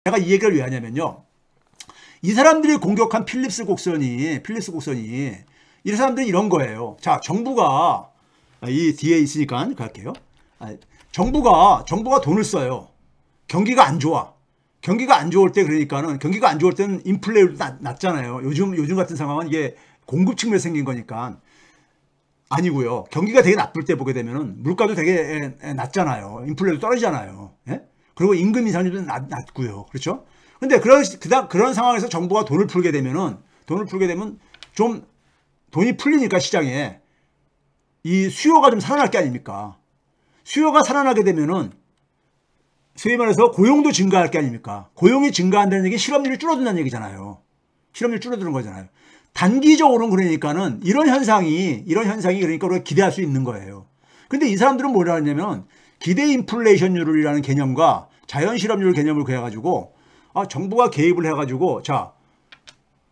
내가 이 얘기를 왜 하냐면요. 이 사람들이 공격한 필립스 곡선이 이 사람들이 이런 거예요. 자, 정부가 이 뒤에 있으니까 갈게요. 정부가 돈을 써요. 경기가 안 좋아. 경기가 안 좋을 때 그러니까는 경기가 안 좋을 때는 인플레이율도 낮잖아요. 요즘 같은 상황은 이게 공급 측면에서 생긴 거니까 아니고요. 경기가 되게 나쁠 때 보게 되면은 물가도 되게 낮잖아요. 인플레이도 떨어지잖아요. 예? 그리고 임금 인상률도 낮고요. 그렇죠? 근데 그런 상황에서 정부가 돈을 풀게 되면 좀 돈이 풀리니까 시장에 이 수요가 좀 살아날 게 아닙니까? 수요가 살아나게 되면은 소위 말해서 고용도 증가할 게 아닙니까? 고용이 증가한다는 얘기는 실업률이 줄어든다는 얘기잖아요. 실업률이 줄어드는 거잖아요. 단기적으로는 그러니까는 이런 현상이 그러니까 우리가 기대할 수 있는 거예요. 근데 이 사람들은 뭐라 하냐면 기대 인플레이션율이라는 개념과 자연 실업률 개념을 그래가지고 정부가 개입을 해가지고 자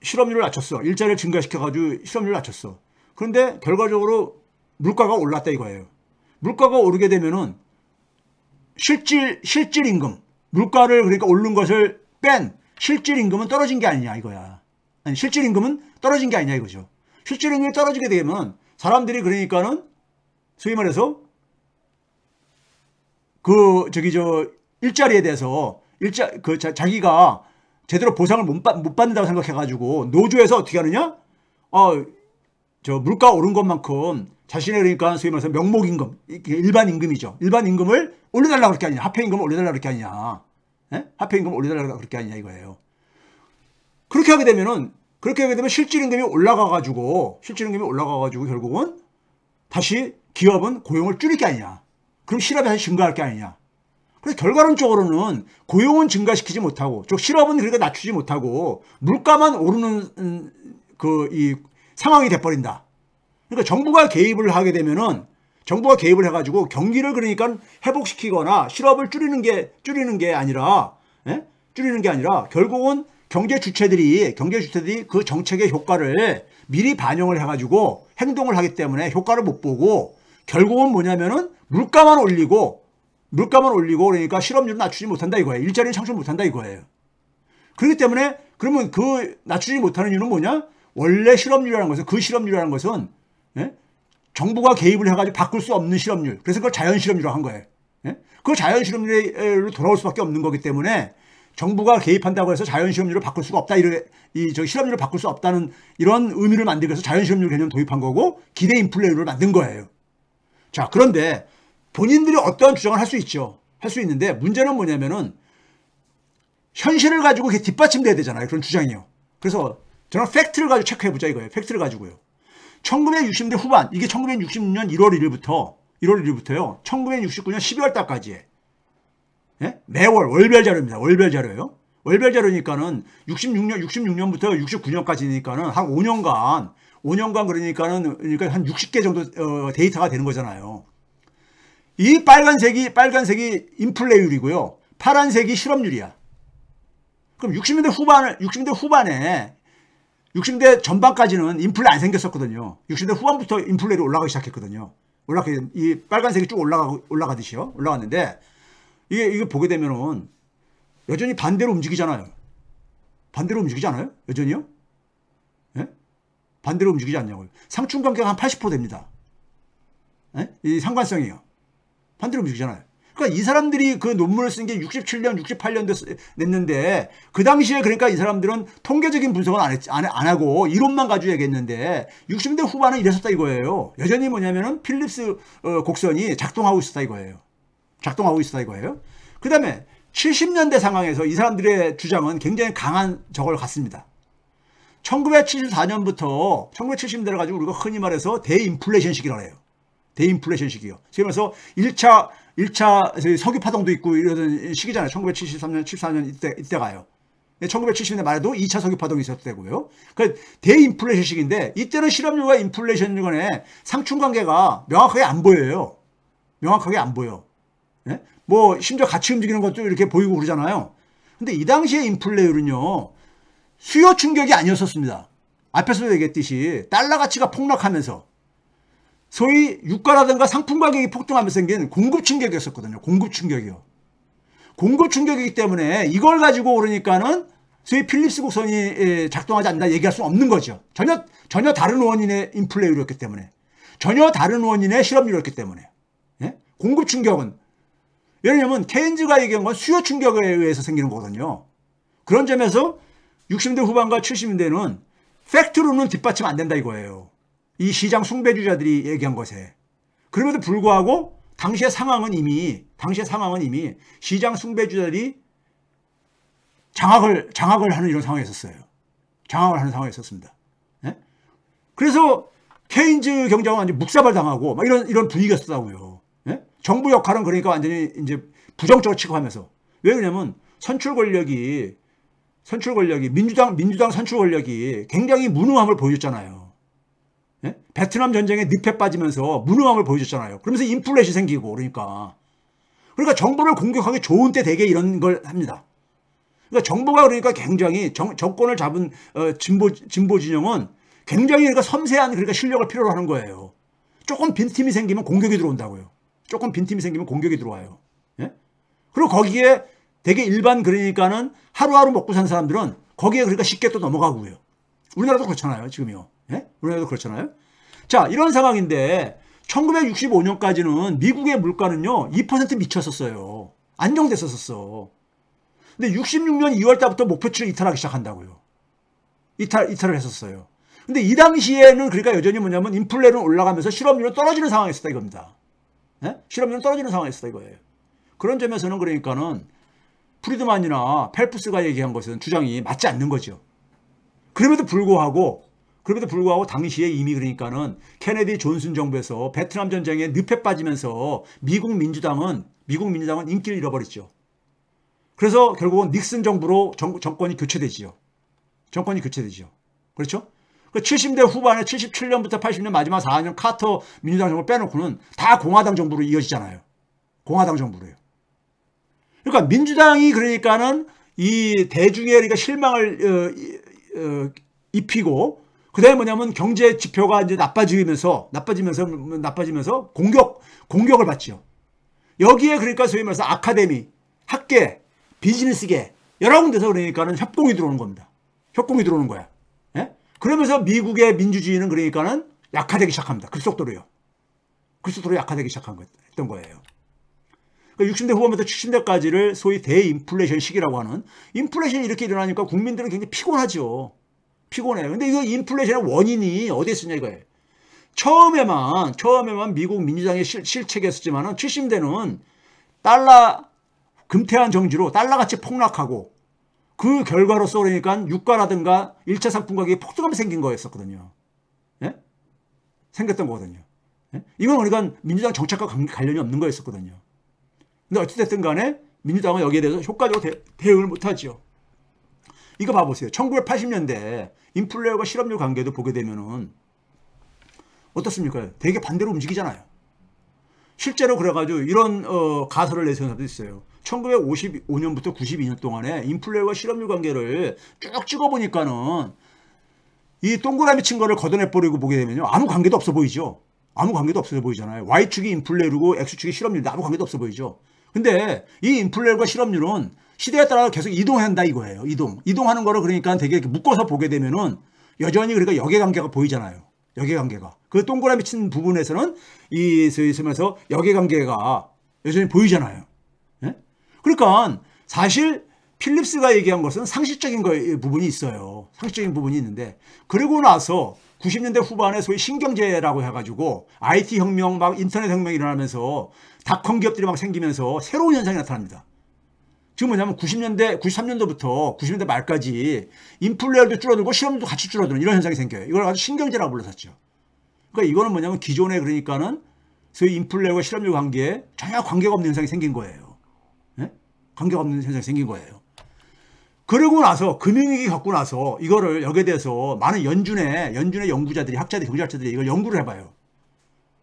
실업률을 낮췄어. 일자리를 증가시켜가지고 실업률을 낮췄어. 그런데 결과적으로 물가가 올랐다 이거예요. 물가가 오르게 되면은 실질 임금, 물가를 그러니까 오른 것을 뺀 실질 임금은 떨어진 게 아니냐 이거야. 아니, 실질 임금은 떨어진 게 아니냐 이거죠. 실질 임금이 떨어지게 되면 사람들이 그러니까는 소위 말해서 일자리에 대해서 자기가 제대로 보상을 못 받는다고 생각해가지고 노조에서 어떻게 하느냐? 물가 오른 것만큼 자신의 그러니까 소위 말해서 명목임금, 일반 임금이죠. 일반 임금을 올려달라고 그럴 게 아니냐. 화폐임금을 올려달라고 그럴 게 아니냐. 예? 화폐임금을 올려달라고 그럴 게 아니냐 이거예요. 그렇게 하게 되면 실질임금이 올라가가지고 결국은 다시 기업은 고용을 줄일 게 아니냐. 그럼 실업이 다시 증가할 게 아니냐. 그래서 결과론적으로는 고용은 증가시키지 못하고, 실업은 그러니까 낮추지 못하고, 물가만 오르는 이 상황이 돼버린다. 그러니까 정부가 개입을 하게 되면은 정부가 개입을 해가지고 경기를 그러니까 회복시키거나 실업을 줄이는 게 아니라 결국은 경제 주체들이 그 정책의 효과를 미리 반영을 해가지고 행동을 하기 때문에 효과를 못 보고 결국은 뭐냐면은 물가만 올리고 그러니까 실업률을 낮추지 못한다 이거예요. 일자리를 창출 못한다 이거예요. 그렇기 때문에 그러면 그 낮추지 못하는 이유는 뭐냐? 원래 실업률이라는 것은 예? 정부가 개입을 해가지고 바꿀 수 없는 실업률. 그래서 그걸 자연 실업률이라고 한 거예요. 예? 그 자연 실업률로 돌아올 수밖에 없는 거기 때문에 정부가 개입한다고 해서 자연 실업률을 바꿀 수가 없다. 실업률을 바꿀 수 없다는 이런 의미를 만들기 위해서 자연 실업률 개념을 도입한 거고 기대 인플레이율을 만든 거예요. 자, 그런데 본인들이 어떠한 주장을 할 수 있죠. 할 수 있는데 문제는 뭐냐면은 현실을 가지고 그게 뒷받침돼야 되잖아요. 그런 주장이요. 그래서 저는 팩트를 가지고 체크해보자 이거예요. 팩트를 가지고요. 1960년대 후반, 이게 1966년 1월 1일부터요. 1969년 12월 달까지. 예? 매월 월별 자료입니다. 월별 자료예요. 월별 자료니까는 66년부터 69년까지니까는 한 5년간 그러니까 한 60개 정도 데이터가 되는 거잖아요. 이 빨간색이 인플레이율이고요. 파란색이 실업률이야. 그럼 60년대 전반까지는 인플레 안 생겼었거든요. 60년대 후반부터 인플레로 올라가기 시작했거든요. 이 빨간색이 쭉 올라가듯이요. 올라갔는데, 이게 보게 되면은, 여전히 반대로 움직이잖아요. 반대로 움직이지 않아요? 여전히요? 예? 반대로 움직이지 않냐고요. 상충관계가 한 80% 됩니다. 예? 이 상관성이요. 반대로 움직이잖아요. 그러니까 이 사람들이 그 논문을 쓴 게 67년, 68년도 냈는데 그 당시에 그러니까 이 사람들은 통계적인 분석은 안 하고 이론만 가지고 얘기했는데 60년대 후반은 이랬었다 이거예요. 여전히 뭐냐면은 필립스 곡선이 작동하고 있었다 이거예요. 그 다음에 70년대 상황에서 이 사람들의 주장은 굉장히 강한 저걸 갖습니다. 1974년부터 1970년대를 가지고 우리가 흔히 말해서 대인플레이션 시기라고 해요. 대인플레이션 시기요. 그래서 1차 석유 파동도 있고 이러던 시기잖아요. 1973년, 74년 이때가요. 1970년대 말에도 2차 석유 파동이 있었을 때고요. 그 대인플레이션 시기인데 이때는 실업률과 인플레이션 간의 상충관계가 명확하게 안 보여요. 예? 뭐 심지어 같이 움직이는 것도 이렇게 보이고 그러잖아요. 근데 이 당시의 인플레이율은요. 수요 충격이 아니었었습니다. 앞에서도 얘기했듯이 달러 가치가 폭락하면서 소위 유가라든가 상품 가격이 폭등하면서 생긴 공급 충격이었었거든요. 공급 충격이요. 공급 충격이기 때문에 이걸 가지고 그러니까는 소위 필립스 곡선이 작동하지 않는다 얘기할 수는 없는 거죠. 전혀 다른 원인의 인플레이였기 때문에. 전혀 다른 원인의 실업률이었기 때문에. 예? 공급 충격은 왜냐하면 케인즈가 얘기한 건 수요 충격에 의해서 생기는 거거든요. 그런 점에서 60년대 후반과 70년대는 팩트로는 뒷받침 안 된다 이거예요. 이 시장 숭배주자들이 얘기한 것에. 그럼에도 불구하고 당시의 상황은 이미 시장 숭배주자들이 장악을 하는 이런 상황에 있었어요. 장악을 하는 상황에 있었습니다. 예? 그래서 케인즈 경제가 완전 묵사발 당하고 막 이런 분위기였었다고요. 예? 정부 역할은 그러니까 완전히 이제 부정적으로 취급하면서. 왜 그러냐면 선출 권력이 민주당 선출 권력이 굉장히 무능함을 보여줬잖아요. 예? 베트남 전쟁에 늪에 빠지면서 무능함을 보여줬잖아요. 그러면서 인플레이션이 생기고 그러니까 정부를 공격하기 좋은 때 되게 이런 걸 합니다. 그러니까 정부가 그러니까 굉장히 정권을 잡은 진보 진영은 굉장히 그러니까 섬세한 그러니까 실력을 필요로 하는 거예요. 조금 빈틈이 생기면 공격이 들어온다고요. 조금 빈틈이 생기면 공격이 들어와요. 예? 그리고 거기에 되게 일반 그러니까는 하루하루 먹고 사는 사람들은 거기에 그러니까 쉽게 또 넘어가고요. 우리나라도 그렇잖아요. 지금요. 예? 우리나라도 그렇잖아요. 자, 이런 상황인데 1965년까지는 미국의 물가는요 2% 미쳤었어요. 안정됐었어. 근데 66년 2월 달부터 목표치를 이탈하기 시작한다고요. 이탈을 했었어요. 근데 이 당시에는 그러니까 여전히 뭐냐면 인플레는 올라가면서 실업률은 떨어지는 상황에 있었다 이겁니다. 예? 실업률은 떨어지는 상황에 있었다 이거예요. 그런 점에서는 그러니까는 프리드만이나 펠프스가 얘기한 것은 주장이 맞지 않는 거죠. 그럼에도 불구하고 당시에 이미 그러니까는 케네디 존슨 정부에서 베트남 전쟁에 늪에 빠지면서 미국 민주당은 인기를 잃어버렸죠. 그래서 결국은 닉슨 정부로 정권이 교체되지요. 그렇죠? 70대 후반에 77년부터 80년 마지막 4년 카터 민주당 정부 빼놓고는 다 공화당 정부로 이어지잖아요. 공화당 정부로요. 그러니까 민주당이 그러니까는 이 대중의 그러니까 실망을 입히고 그다음에 뭐냐면 경제 지표가 이제 나빠지면서 공격을 받죠. 여기에 그러니까 소위 말해서 아카데미, 학계, 비즈니스계 여러 군데서 그러니까는 협공이 들어오는 겁니다. 협공이 들어오는 거야. 예? 그러면서 미국의 민주주의는 그러니까는 약화되기 시작합니다. 급속도로요. 급속도로 약화되기 했던 거예요. 60대 후반부터 70대까지를 소위 대인플레이션 시기라고 하는 인플레이션이 이렇게 일어나니까 국민들은 굉장히 피곤하죠. 피곤해요. 근데 이거 인플레이션의 원인이 어디에 있었냐 이거예요. 처음에만 미국 민주당의 실책이었지만은 70대는 금태한 정지로 달러가치 폭락하고 그 결과로서 그러니까 유가라든가 1차 상품 가격이 폭등하면서 생긴 거였었거든요. 예? 생겼던 거거든요. 예? 이건 그러니까 민주당 정책과 관련이 없는 거였었거든요. 근데 어찌됐든 간에 민주당은 여기에 대해서 효과적으로 대응을 못하죠. 이거 봐보세요. 1980년대 인플레이션과 실업률 관계도 보게 되면은 어떻습니까? 되게 반대로 움직이잖아요. 실제로 그래가지고 이런 가설을 내세운 사람도 있어요. 1955년부터 92년 동안에 인플레이션과 실업률 관계를 쭉 찍어보니까는 이 동그라미 친 거를 걷어내버리고 보게 되면요. 아무 관계도 없어 보이죠. 아무 관계도 없어 보이잖아요. Y축이 인플레이션이고 X축이 실업률인데 아무 관계도 없어 보이죠. 근데 이 인플레이션과 실업률은 시대에 따라 계속 이동한다 이거예요. 이동하는 거를 그러니까 되게 묶어서 보게 되면은 여전히 그러니까 역외관계가 보이잖아요. 역외관계가. 그 동그라미 친 부분에서는 있으면서 역외관계가 여전히 보이잖아요. 예? 그러니까 사실 필립스가 얘기한 것은 상식적인 부분이 있어요. 상식적인 부분이 있는데 그리고 나서 90년대 후반에 소위 신경제라고 해가지고 IT 혁명 막 인터넷 혁명이 일어나면서 닷컴 기업들이 막 생기면서 새로운 현상이 나타납니다. 지금 뭐냐면 93년도부터 90년대 말까지 인플레이션도 줄어들고 실업률도 같이 줄어드는 이런 현상이 생겨요. 이걸 아주 신경제라고 불렀었죠. 그러니까 이거는 뭐냐면 기존에 그러니까는 소위 인플레이션과 실업률 관계에 전혀 관계가 없는 현상이 생긴 거예요. 네? 관계가 없는 현상이 생긴 거예요. 그러고 나서 금융위기 겪고 나서 이거를 여기에 대해서 많은 연준의 연구자들이 경제학자들이 이걸 연구를 해봐요.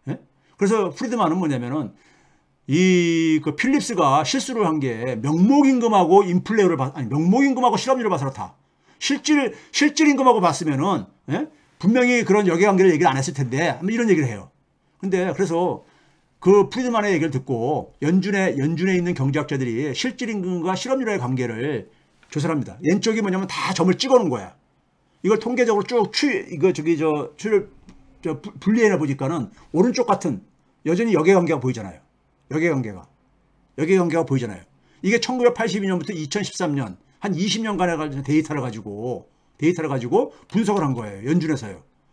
네? 그래서 프리드만은 뭐냐면은 그 필립스가 실수를 한 게 명목임금하고 명목임금하고 실업률을 봐서 그렇다. 실질임금하고 봤으면은 분명히 그런 역외관계를 얘기를 안 했을 텐데 이런 얘기를 해요. 근데 그래서 그 프리드만의 얘기를 듣고 연준에 있는 경제학자들이 실질임금과 실업률의 관계를 조사를 합니다. 왼쪽이 뭐냐면 다 점을 찍어 놓은 거야. 이걸 통계적으로 쭉 분리해내 보니까는 오른쪽 같은 여전히 역외관계가 보이잖아요. 역외관계가 보이잖아요. 이게 1982년부터 2013년 한 20년간의 데이터를 가지고 분석을 한 거예요. 연준에서요.